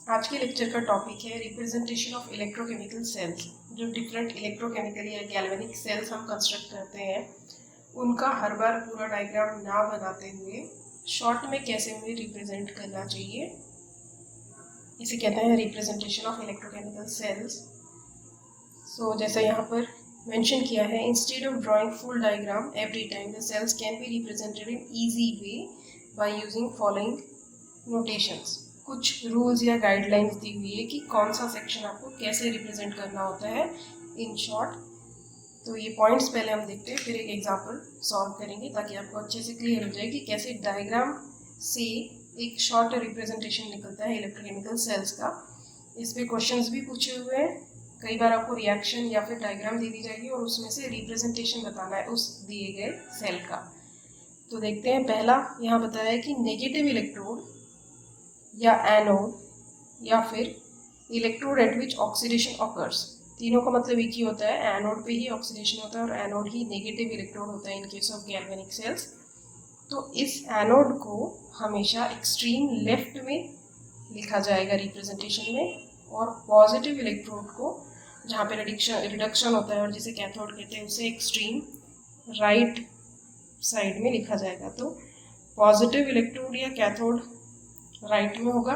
आज के लेक्चर का टॉपिक है रिप्रेजेंटेशन ऑफ इलेक्ट्रोकेमिकल सेल्स। जो डिफरेंट इलेक्ट्रोकेमिकल या गैल्वेनिक सेल्स हम कंस्ट्रक्ट करते हैं उनका हर बार पूरा डायग्राम ना बनाते हुए शॉर्ट में कैसे उन्हें रिप्रेजेंट करना चाहिए, इसे कहते हैं रिप्रेजेंटेशन ऑफ इलेक्ट्रोकेमिकल सेल्स। सो जैसा यहाँ पर मेंशन किया है, instead of drawing full diagram every time the cells can be represented in easy way by using following notations. कुछ रूल्स या गाइडलाइंस दी हुई है कि कौन सा सेक्शन आपको कैसे रिप्रेजेंट करना होता है इन शॉर्ट। तो ये पॉइंट्स पहले हम देखते हैं, फिर एक एग्जांपल सॉल्व करेंगे ताकि आपको अच्छे से क्लियर हो जाए कि कैसे डायग्राम से एक शॉर्ट रिप्रेजेंटेशन निकलता है इलेक्ट्रोकेमिकल सेल्स का। इस पे क्वेश्चंस भी पूछे हुए हैं, कई बार आपको रिएक्शन या फिर डायग्राम दे दी जाएगी और उसमें से रिप्रेजेंटेशन बताना है उस दिए गए सेल का। तो देखते हैं, पहला यहाँ बताया है कि नेगेटिव इलेक्ट्रोड या एनोड या फिर इलेक्ट्रोड एट विच ऑक्सीडेशन ऑकर्स। तीनों का मतलब एक ही होता है, एनोड पे ही ऑक्सीडेशन होता है और एनोड ही नेगेटिव इलेक्ट्रोड होता है in case of galvanic cells. तो इस एनोड को हमेशा एक्सट्रीम लेफ्ट में लिखा जाएगा रिप्रेजेंटेशन में, और पॉजिटिव इलेक्ट्रोड को जहाँ पे रिडक्शन होता है और जिसे कैथोड कहते हैं उसे एक्सट्रीम राइट साइड में लिखा जाएगा। तो पॉजिटिव इलेक्ट्रोड या कैथोड राइट में होगा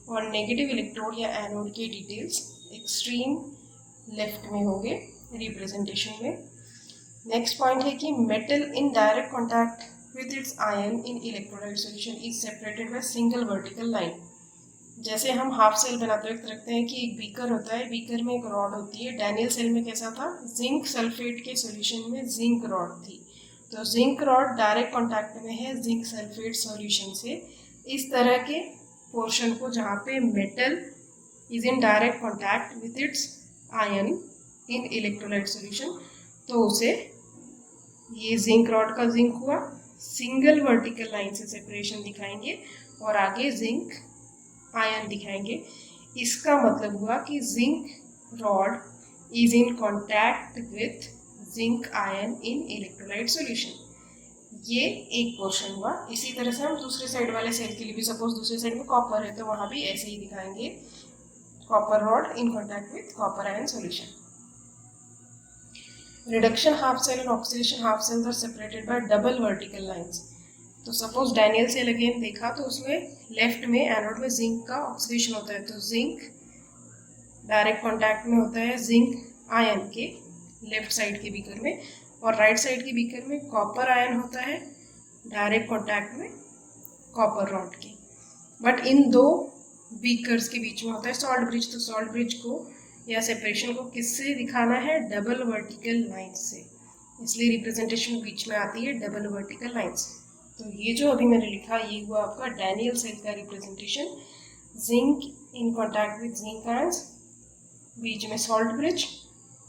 और नेगेटिव इलेक्ट्रोड या एनोड के डिटेल्स एक्सट्रीम लेफ्ट में होंगे रिप्रेजेंटेशन में। नेक्स्ट पॉइंट है कि metal in direct contact with its ion in electrolyte solution is separated by single vertical line. जैसे हम हाफ सेल बनाते वक्त रखते हैं कि एक बीकर होता है, बीकर में एक रॉड होती है। डैनियल सेल में कैसा था, जिंक सल्फेट के सॉल्यूशन में जिंक रॉड थी, तो जिंक रॉड डायरेक्ट कॉन्टैक्ट में है जिंक सल्फेट सॉल्यूशन से। इस तरह के पोर्शन को जहाँ पे metal is in direct contact with its ion in electrolyte solution, तो उसे ये जिंक रॉड का जिंक हुआ, सिंगल वर्टिकल लाइन से सेपरेशन दिखाएंगे और आगे जिंक आयन दिखाएंगे। इसका मतलब हुआ कि zinc rod is in contact with zinc ion in electrolyte solution. ये एक पोर्शन हुआ। इसी तरह से हम दूसरे साइड वाले सेल के लिए भी, सपोज दूसरे साइड में कॉपर है तो वहाँ भी ऐसे ही दिखाएंगे, copper rod in contact with copper ion solution. Reduction half cell and oxidation half cells are separated by double vertical lines. तो सपोज डैनियल सेल अगेन देखा तो उसमें लेफ्ट में एनोड में जिंक का ऑक्सीडेशन होता है, तो जिंक डायरेक्ट कॉन्टैक्ट में होता है जिंक आयन के लेफ्ट साइड के बीकर में, और राइट साइड के बीकर में कॉपर आयन होता है डायरेक्ट कॉन्टैक्ट में कॉपर रॉड के। बट इन दो बीकर्स के बीच में होता है सॉल्ट ब्रिज, तो सॉल्ट ब्रिज को या सेपरेशन को किससे दिखाना है, डबल वर्टिकल लाइन से, इसलिए रिप्रेजेंटेशन बीच में आती है डबल वर्टिकल लाइन से। तो ये जो अभी मैंने लिखा ये हुआ आपका डैनियल सेल का representation. Zinc in contact with zinc ions, बीच में salt bridge,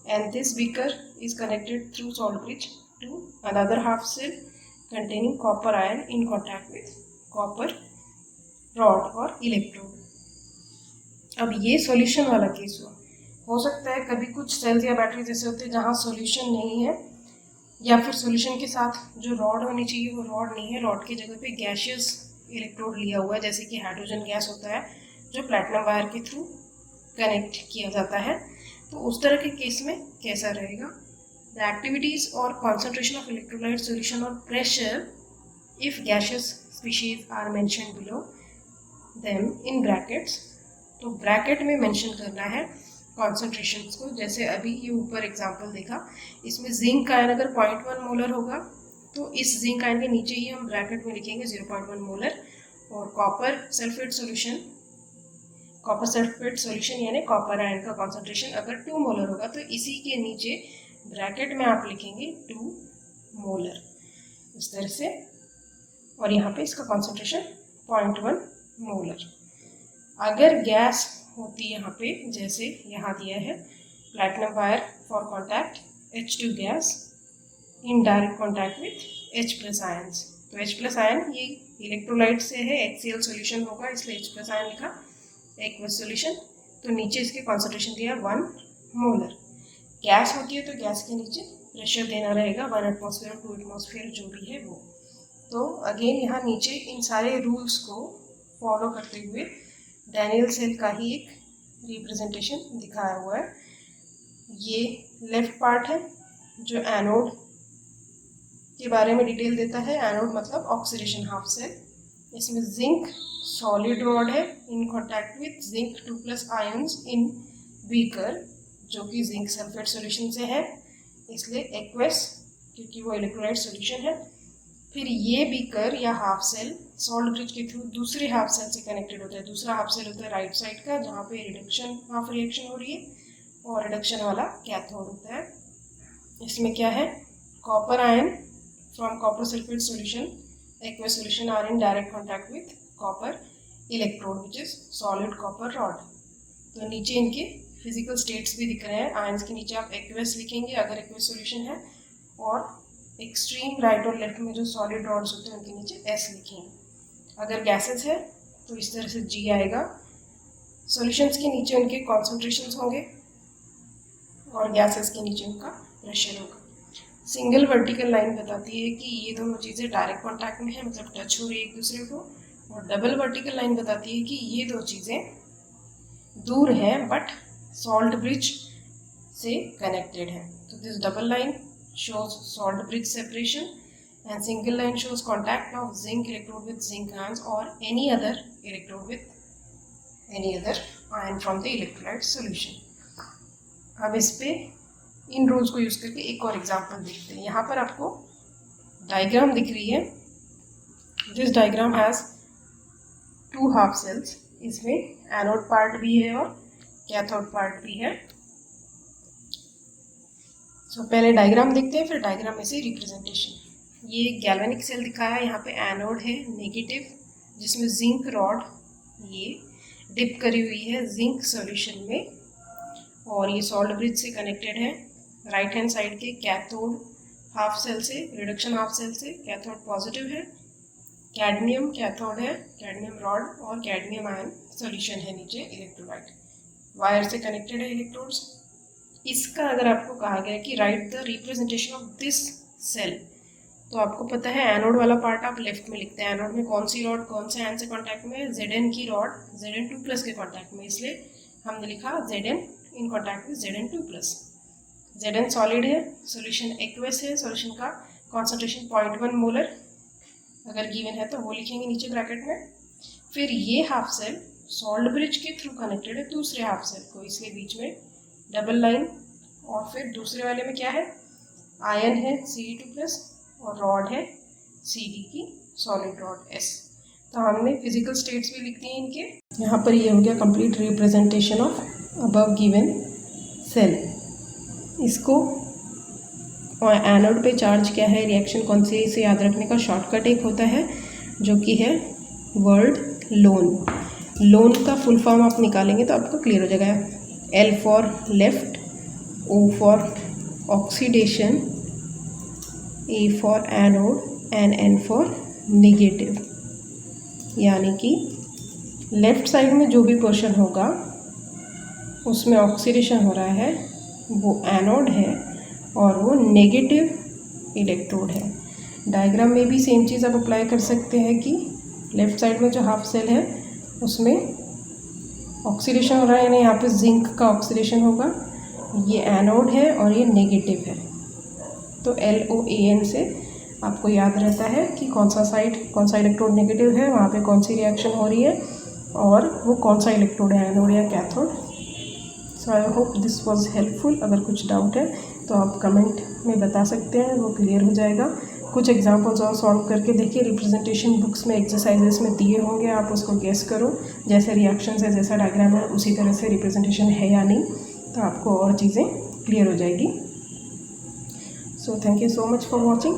and this beaker is connected through salt bridge to another half cell containing copper ion in contact with copper rod or electrode। अब ये solution वाला case हुआ। हो सकता है कभी कुछ सेल्स या बैटरी जैसे होते हैं जहाँ सॉल्यूशन नहीं है, या फिर सॉल्यूशन के साथ जो रॉड होनी चाहिए वो रॉड नहीं है, रॉड की जगह पे गैशियस इलेक्ट्रोड लिया हुआ है, जैसे कि हाइड्रोजन गैस होता है जो प्लैटिनम वायर के थ्रू कनेक्ट किया जाता है। तो उस तरह के केस में कैसा रहेगा, द एक्टिविटीज और कॉन्सेंट्रेशन ऑफ इलेक्ट्रोलाइट सॉल्यूशन और pressure if gaseous species are mentioned below them in brackets. तो ब्रैकेट में मेंशन करना है कॉन्सेंट्रेशंस को। जैसे अभी ये ऊपर एग्जांपल देखा, इसमें जिंक आयन अगर 0.1 मोलर होगा तो इस जिंक आयन के नीचे ही हम ब्रैकेट में लिखेंगे 0.1 मोलर, और कॉपर सल्फेट सॉल्यूशन यानी कॉपर आयन का कॉन्सेंट्रेशन अगर 2 मोलर होगा तो इसी के नीचे ब्रैकेट में आप लिखेंगे 2 मोलर, इस तरह से, और यहाँ पे इसका कॉन्सेंट्रेशन 0.1 मोलर। अगर गैस होती है यहाँ पे, जैसे यहाँ दिया है platinum wire for contact H2 gas in direct contact with H+ ions, तो H+ आयन ये इलेक्ट्रोलाइट से है, HCl सॉल्यूशन होगा इसलिए H+ आयन लिखा, एक्वस सॉल्यूशन। तो नीचे इसके कॉन्सेंट्रेशन दिया 1 मोलर। गैस होती है तो गैस के नीचे प्रेशर देना रहेगा 1 एटमॉस्फेयर 2 एटमॉस्फेयर जो भी है वो। तो अगेन यहाँ नीचे इन सारे रूल्स को फॉलो करते हुए डैनियल सेल का ही एक रिप्रेजेंटेशन दिखाया हुआ है। ये लेफ्ट पार्ट है जो एनोड के बारे में डिटेल देता है। एनोड मतलब ऑक्सीडेशन हाफ सेल। इसमें जिंक सॉलिड रॉड है इन contact with zinc 2+ ions in beaker, जो कि जिंक सल्फेट सॉल्यूशन से है, इसलिए एक्वस क्योंकि वो इलेक्ट्रोलाइट सॉल्यूशन है। फिर ये बीकर या हाफ सेल सॉल्ट ब्रिज के थ्रू दूसरे हाफ सेल से कनेक्टेड होता है। दूसरा हाफ सेल होता है राइट साइड का, जहाँ पे रिडक्शन हाफ रिएक्शन हो रही है, और रिडक्शन वाला कैथोड होता है। इसमें क्या है, copper ion from copper sulphate solution aqueous solution are in direct contact with copper electrode which is solid copper rod। तो नीचे इनके फिजिकल स्टेट्स भी दिख रहे हैं। आयंस के नीचे आप aqueous लिखेंगे अगर aqueous सॉल्यूशन है, और एक्सट्रीम राइट और लेफ्ट में जो सॉलिड रॉड्स होते हैं उनके नीचे S लिखेंगे। अगर गैसेस है तो इस तरह से G आएगा। सॉल्यूशंस के नीचे उनके कॉन्सेंट्रेशंस होंगे और गैसेस के नीचे उनका प्रेशर होगा। सिंगल वर्टिकल लाइन बताती है कि ये दोनों चीज़ें डायरेक्ट कांटेक्ट में है, मतलब टच हो रही है एक दूसरे को, और डबल वर्टिकल लाइन बताती है कि ये दो चीज़ें दूर हैं बट सॉल्ट ब्रिज से कनेक्टेड है। तो this double line shows salt bridge separation and single line shows contact of zinc electrode with zinc ions और any other electrode with any other ion from the electrolyte solution. अब इस पे इन rules को use करके एक और example देखते हैं। यहाँ पर आपको डायग्राम दिख रही है। This diagram has 2 half cells. इसमें एनोड पार्ट भी है और कैथोड पार्ट भी है। सो पहले डायग्राम देखते हैं, फिर डायग्राम में से रिप्रेजेंटेशन। ये गैल्वेनिक सेल दिखाया है। यहाँ पे एनोड है नेगेटिव, जिसमें जिंक रॉड ये डिप करी हुई है जिंक सॉल्यूशन में, और ये सॉल्ट ब्रिज से कनेक्टेड है। राइट हैंड साइड के कैथोड हाफ सेल से, रिडक्शन हाफ सेल से कैथोड पॉजिटिव है। कैडमियम कैथोड है, कैडमियम रॉड और कैडमियम आयन सॉल्यूशन है नीचे इलेक्ट्रोलाइट। वायर से कनेक्टेड है इलेक्ट्रोड्स। इसका अगर आपको कहा गया कि write the representation of this cell, तो आपको पता है एनोड वाला पार्ट आप लेफ्ट में लिखते हैं। एनोड में कौन सी रॉड कौन से आयन से कॉन्टैक्ट में है, Zn की रॉड Zn2+ के कॉन्टैक्ट में, इसलिए हमने लिखा Zn इन कॉन्टैक्ट में Zn2+। Zn सॉलिड है, सॉल्यूशन एक्वस है, सॉल्यूशन का कॉन्सेंट्रेशन 0.1 मोलर अगर गिवन है तो वो लिखेंगे नीचे ब्रैकेट में। फिर ये हाफ सेल सॉल्ट ब्रिज के थ्रू कनेक्टेड है दूसरे हाफ सेल को, इसलिए बीच में डबल लाइन, और फिर दूसरे वाले में क्या है, आयन है Cd2+ और रॉड है Cd की सॉलिड रॉड S। तो हमने फिजिकल स्टेट्स भी लिख दिए इनके। यहाँ पर ये हो गया complete representation of above given cell. इसको और एनोड पे चार्ज क्या है, रिएक्शन कौन सी है, इसे याद रखने का शॉर्टकट एक होता है जो कि है वर्ड लोन। लोन का फुल फॉर्म आप निकालेंगे तो आपको क्लियर हो जाएगा। L for left, O for oxidation, A for anode and N for negative. यानी कि लेफ्ट साइड में जो भी पोर्शन होगा उसमें ऑक्सीडेशन हो रहा है वो एनोड है और वो नेगेटिव इलेक्ट्रोड है। डायग्राम में भी सेम चीज़ आप अप्लाई कर सकते हैं कि लेफ़्ट साइड में जो हाफ सेल है उसमें ऑक्सीडेशन हो रहा है, यानी यहाँ पे जिंक का ऑक्सीडेशन होगा। ये एनोड है और ये नेगेटिव है, तो LOAN से आपको याद रहता है कि कौन सा इलेक्ट्रोड नेगेटिव है, वहाँ पे कौन सी रिएक्शन हो रही है और वो कौन सा इलेक्ट्रोड है, एनोड या cathode. So I hope this was helpful. अगर कुछ डाउट है तो आप कमेंट में बता सकते हैं, वो क्लियर हो जाएगा। कुछ एग्जांपल्स और सॉल्व करके देखिए। रिप्रेजेंटेशन बुक्स में एक्सरसाइजेस में दिए होंगे, आप उसको गेस करो। जैसे रिएक्शंस है, जैसा डायग्राम है, उसी तरह से रिप्रेजेंटेशन है या नहीं, तो आपको और चीज़ें क्लियर हो जाएगी। So thank you so much for watching.